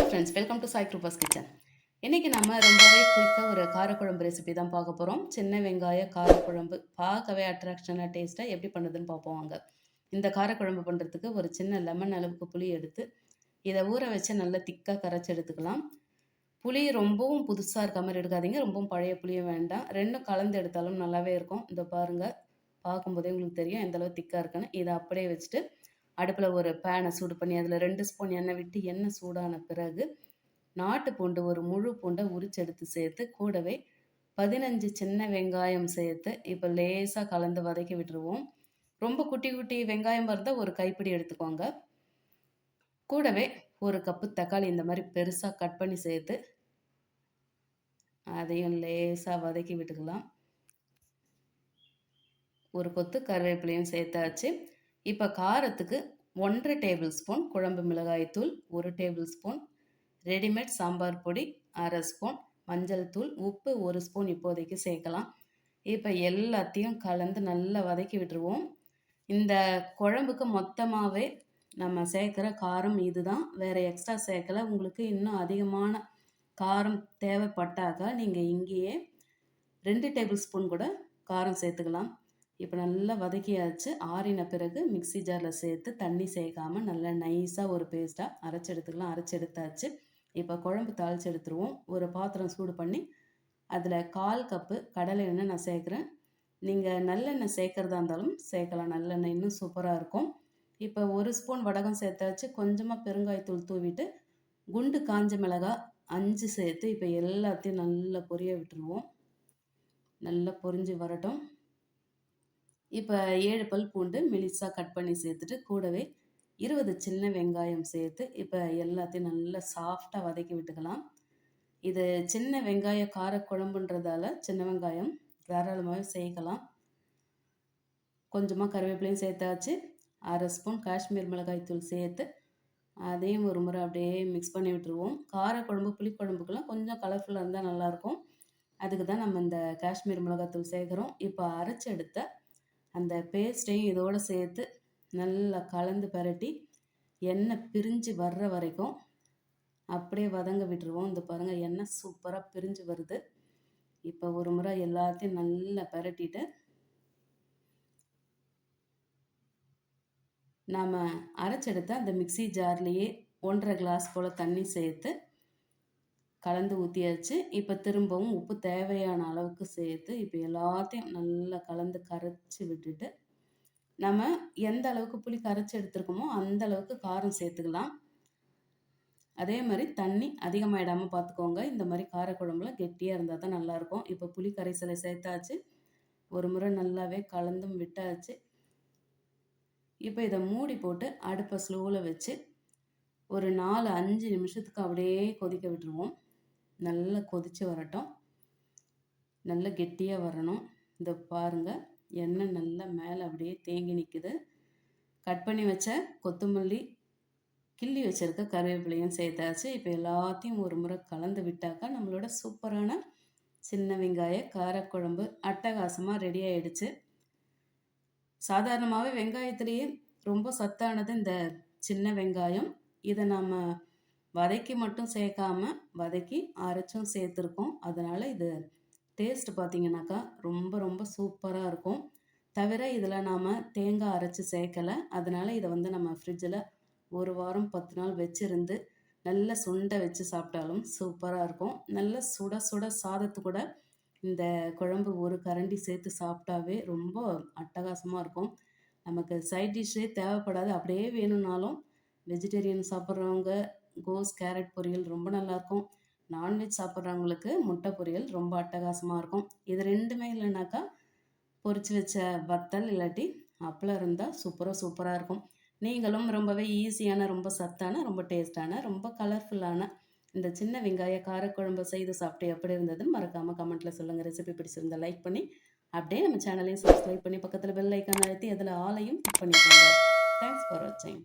Friends, welcome to Sai Kiruba's kitchen. இன்றைக்கி நம்ம ரொம்பவே குயிக்காக ஒரு காரக்குழம்பு ரெசிபி தான் பார்க்க போகிறோம். சின்ன வெங்காய காரக்குழம்பு பார்க்கவே அட்ராக்ஷனாக டேஸ்ட்டாக எப்படி பண்ணுறதுன்னு பார்ப்போம் வாங்க. இந்த காரக்குழம்பு பண்ணுறதுக்கு ஒரு சின்ன லெமன் அளவுக்கு புளி எடுத்து இதை ஊற வச்சு நல்லா திக்காக கரைச்சி எடுத்துக்கலாம். புளி ரொம்பவும் புதுசாக இருக்க மாதிரி எடுக்காதீங்க, ரொம்பவும் பழைய புளியும் வேண்டாம். ரெண்டும் கலந்து எடுத்தாலும் நல்லாவே இருக்கும். இந்த பாருங்கள், பார்க்கும்போதே உங்களுக்கு தெரியும் எந்தளவு திக்காக இருக்குன்னு. இதை அப்படியே வச்சுட்டு அடுப்பில் ஒரு பேனை சூடு பண்ணி அதில் 2 ஸ்பூன் எண்ணெய் விட்டு எண்ணெய் சூடான பிறகு நாட்டு பூண்டு ஒரு முழு பூண்டை உரிச்செடுத்து சேர்த்து கூடவே 15 சின்ன வெங்காயம் சேர்த்து இப்போ லேசாக கலந்து வதக்கி விட்டுருவோம். ரொம்ப குட்டி குட்டி வெங்காயம் இருந்தால் ஒரு கைப்பிடி எடுத்துக்கோங்க. கூடவே ஒரு கப்பு தக்காளி இந்த மாதிரி பெருசாக கட் பண்ணி சேர்த்து அதையும் லேசாக வதக்கி விட்டுக்கலாம். ஒரு கொத்து கருவேப்பிலையும் சேர்த்தாச்சு. இப்போ காரத்துக்கு 1 டேபிள் ஸ்பூன் குழம்பு மிளகாய்த்தூள், 1 டேபிள் ஸ்பூன் ரெடிமேட் சாம்பார் பொடி, 1/2 ஸ்பூன் மஞ்சள் தூள், உப்பு 1 ஸ்பூன் இப்போதைக்கு சேர்க்கலாம். இப்போ எல்லாத்தையும் கலந்து நல்லா வதக்கி விட்டுருவோம். இந்த குழம்புக்கு மொத்தமாகவே நம்ம சேர்க்குற காரம் இதுதான், வேறு எக்ஸ்ட்ரா சேர்க்கலை. உங்களுக்கு இன்னும் அதிகமான காரம் தேவைப்பட்டாக்கா நீங்கள் இங்கேயே 2 டேபிள் ஸ்பூன் கூட காரம் சேர்த்துக்கலாம். இப்போ நல்லா வதக்கியாச்சு. ஆறின பிறகு மிக்ஸி ஜாரில் சேர்த்து தண்ணி சேர்க்காமல் நல்லா நைஸாக ஒரு பேஸ்ட்டாக அரைச்சி எடுத்துக்கலாம். அரைச்சி எடுத்தாச்சு. இப்போ குழம்பு தாளித்து எடுத்துருவோம். ஒரு பாத்திரம் சூடு பண்ணி அதில் 1/4 கப்பு கடலை எண்ணெய் நான் சேர்க்குறேன். நீங்கள் நல்லெண்ணெய் சேர்க்குறதா இருந்தாலும் சேர்க்கலாம். நல்லெண்ணெய் இன்னும் சூப்பராக இருக்கும். இப்போ 1 ஸ்பூன் வடகம் சேர்த்தாச்சு. கொஞ்சமாக பெருங்காயத்தூள் தூவிட்டு குண்டு காஞ்ச மிளகாய் 5 சேர்த்து இப்போ எல்லாத்தையும் நல்லா பொரிய விட்டுருவோம். நல்லா பொரிஞ்சு வரட்டும். இப்போ 7 பல் பூண்டு மெலிசாக கட் பண்ணி சேர்த்துட்டு கூடவே 20 சின்ன வெங்காயம் சேர்த்து இப்போ எல்லாத்தையும் நல்லா சாஃப்டாக வதக்கி விட்டுக்கலாம். இது சின்ன வெங்காய காரக்குழம்புன்றதால சின்ன வெங்காயம் தாராளமாகவே சேர்க்கலாம். கொஞ்சமாக கருவேப்பிலையும் சேர்த்தாச்சு. 1/2 ஸ்பூன் காஷ்மீர் மிளகாய் தூள் சேர்த்து அதையும் ஒரு முறை அப்படியே மிக்ஸ் பண்ணி விட்டுருவோம். காரக்குழம்பு புளிக்குழம்புக்கெல்லாம் கொஞ்சம் கலர்ஃபுல்லாக இருந்தால் நல்லாயிருக்கும். அதுக்கு தான் நம்ம இந்த காஷ்மீர் மிளகாய் சேர்க்குறோம். இப்போ அரைச்சி எடுத்த அந்த பேஸ்ட்டையும் இதோடு சேர்த்து நல்லா கலந்து பரட்டி எண்ணெய் பிரிஞ்சு வர்ற வரைக்கும் அப்படியே வதங்க விட்டுருவோம். இந்த பாருங்கள், எண்ணெய் சூப்பராக பிரிஞ்சு வருது. இப்போ ஒரு முறை எல்லாத்தையும் நல்லா பரட்டிட்டு நாம் அரைச்செடுத்த அந்த மிக்ஸி ஜார்லேயே 1.5 கிளாஸ் போல் தண்ணி சேர்த்து கலந்து ஊற்றியாச்சு. இப்போ திரும்பவும் உப்பு தேவையான அளவுக்கு சேர்த்து இப்போ எல்லாத்தையும் நல்லா கலந்து கரைச்சி விட்டுட்டு நம்ம எந்த அளவுக்கு புளி கரைச்சி எடுத்துருக்கோமோ அந்த அளவுக்கு காரம் சேர்த்துக்கலாம். அதே மாதிரி தண்ணி அதிகமாகிடாமல் பார்த்துக்கோங்க. இந்த மாதிரி காரக்குழம்புல கெட்டியாக இருந்தால் தான் நல்லாயிருக்கும். இப்போ புளி கரைசலை சேர்த்தாச்சு. ஒரு முறை நல்லாவே கலந்தும் விட்டாச்சு. இப்போ இதை மூடி போட்டு அடுப்பை ஸ்லோவில் வச்சு ஒரு 4-5 நிமிஷத்துக்கு அப்படியே கொதிக்க விட்டுருவோம். நல்லா கொதித்து வரட்டும். நல்லா கெட்டியாக வரணும். இந்த பாருங்கள், எண்ணெய் நல்லா மேலே அப்படியே தேங்கி நிற்குது. கட் பண்ணி வச்ச கொத்தமல்லி, கிள்ளி வச்சுருக்க கருவேப்பிலையும் சேர்த்தாச்சு. இப்போ எல்லாத்தையும் ஒரு முறை கலந்து விட்டாக்கா நம்மளோட சூப்பரான சின்ன வெங்காய காரக்குழம்பு அட்டகாசமாக ரெடி ஆகிடுச்சு. சாதாரணமாகவே வெங்காயத்துலேயே ரொம்ப சத்தானது இந்த சின்ன வெங்காயம். இதை நம்ம வதக்கி மட்டும் சேர்க்காம வதக்கி அரைச்சும் சேர்த்துருக்கோம். அதனால் இது டேஸ்ட் பார்த்திங்கனாக்கா ரொம்ப ரொம்ப சூப்பராக இருக்கும். தவிர இதில் நாம் தேங்காய் அரைச்சி சேர்க்கலை. அதனால் இதை நம்ம ஃப்ரிட்ஜில் 1 வாரம் 10 நாள் வச்சுருந்து நல்ல சுண்டை வச்சு சாப்பிட்டாலும் சூப்பராக இருக்கும். நல்ல சுட சுட சாதத்து கூட இந்த குழம்பு ஒரு கரண்டி சேர்த்து சாப்பிட்டாவே ரொம்ப அட்டகாசமாக இருக்கும். நமக்கு சைட் டிஷ்ஷே தேவைப்படாது. அப்படியே வேணும்னாலும் வெஜிடேரியன் சாப்பிட்றவங்க கோஸ் கேரட் பொரியல் ரொம்ப நல்லாயிருக்கும். நான்வெஜ் சாப்பிட்றவங்களுக்கு முட்டை பொரியல் ரொம்ப அட்டகாசமாக இருக்கும். இது ரெண்டுமே இல்லைனாக்கா பொரிச்சு வச்ச வத்தல் இல்லாட்டி அப்பளம் இருந்தால் சூப்பராக இருக்கும். நீங்களும் ரொம்பவே ஈஸியான, ரொம்ப சத்தான, ரொம்ப டேஸ்டான, ரொம்ப கலர்ஃபுல்லான இந்த சின்ன வெங்காய காரக்குழம்பு செய்து சாப்பிட்டு எப்படி இருந்ததுன்னு மறக்காமல் கமெண்ட்டில் சொல்லுங்கள். ரெசிபி பிடிச்சிருந்தால் லைக் பண்ணி அப்படியே நம்ம சேனலையும் சப்ஸ்கிரைப் பண்ணி பக்கத்தில் பெல் ஐக்கான் அழுத்தி அதில் ஆலையும் கிளிக் பண்ணிக்கோங்க. தேங்க்ஸ் ஃபார் வாட்சிங்.